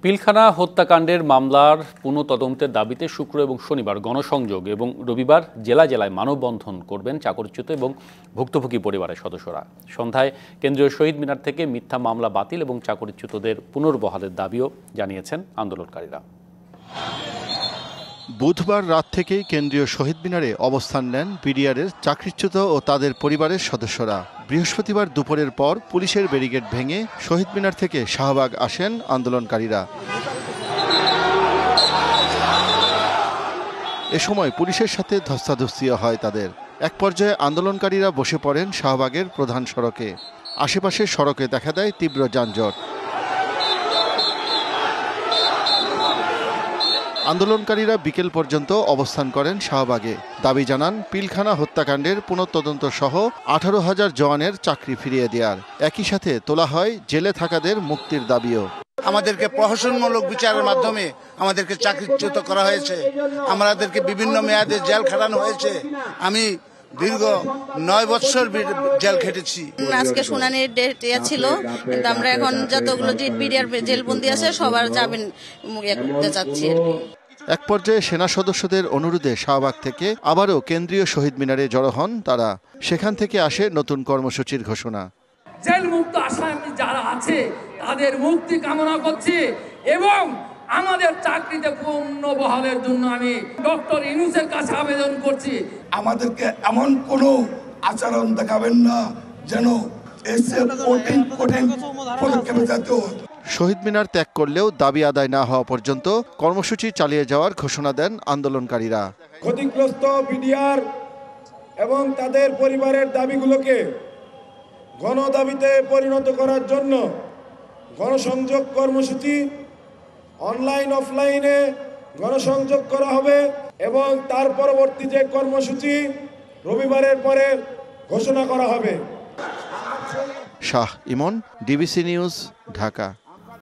পিলখানা হত্যাকাণ্ডের মামলার পুনঃতদন্তের দাবিতে শুক্র এবং শনিবার গণসংযোগ এবং রবিবার জেলায় জেলায় মানববন্ধন করবেন চাকরিচ্যুত এবং ভুক্তভোগী পরিবারের সদস্যরা। সন্ধ্যায় কেন্দ্রীয় শহীদ মিনার থেকে মিথ্যা মামলা বাতিল এবং চাকরিচ্যুতদের পুনর্বহালের দাবিও জানিয়েছেন আন্দোলনকারীরা। বুধবার রাত থেকেই কেন্দ্রীয় শহীদ মিনারে অবস্থান নেন বিডিআরের চাকরিচ্যুত ও তাদের পরিবারের সদস্যরা। বৃহস্পতিবার দুপুরের পর পুলিশের ব্যারিকেড ভেঙে শহীদ মিনার থেকে শাহবাগ আসেন আন্দোলনকারীরা। এ সময় পুলিশের সাথে ধস্তাধস্তিও হয় তাদের। এক পর্যায়ে আন্দোলনকারীরা বসে পড়েন শাহবাগের প্রধান সড়কে। আশেপাশের সড়কে দেখা দেয় তীব্র যানজট। আন্দোলনকারীরা বিকেল পর্যন্ত অবস্থান করেন শাহবাগে। দাবি জানান পিলখানা হত্যাকাণ্ডের পুনঃতদন্ত সহ 18,000 জওয়ানের চাকরি ফিরিয়ে দেওয়ার। একই সাথে তোলা হয় জেলে থাকাদের মুক্তির দাবিও। আমাদেরকে প্রহসনমূলক বিচারের মাধ্যমে আমাদেরকে চাকরিচ্যুত করা হয়েছে, আমাদেরকে বিভিন্ন মেয়াদে জেল খাটানো হয়েছে। আমি দীর্ঘ 9 বছর জেল খেটেছি। আজকে শুনানির ডেট ছিল, কিন্তু আমরা এখন যতগুলো বিডিআর জেলবন্দি আছে সবার জামিন করতে চাচ্ছি আর কি। এক পর্যায়ে সেনা সদস্যদের অনুরোধে শাহবাগ থেকে আবারও কেন্দ্রীয় শহীদ মিনারে জড়ো হন তারা। সেখান থেকে আসে নতুন কর্মসূচির ঘোষণা। জেল মুক্ত আসামি যারা আছে তাদের মুক্তি কামনা করছি এবং আমাদের চাকরিতে পূর্ণ বহালের জন্য আমি ডক্টর ইউনূসের কাছে আবেদন করছি। আমাদেরকে এমন কোনো আচরণ দেখাবেন না যেন পদক্ষেপে যেত। শহীদ মিনার ত্যাগ করলেও দাবি আদায় না হওয়া পর্যন্ত কর্মসূচি চালিয়ে যাওয়ার ঘোষণা দেন আন্দোলনকারীরা। ক্ষতিগ্রস্ত বিডিআর এবং তাদের পরিবারের দাবিগুলোকে গণদাবিতে পরিণত করার জন্য গণসংযোগ কর্মসূচি অনলাইন অফলাইনে গণসংযোগ করা হবে এবং তার পরবর্তী যে কর্মসূচি রবিবারের পরে ঘোষণা করা হবে। শাহ ইমন, ডিবিসি নিউজ, ঢাকা।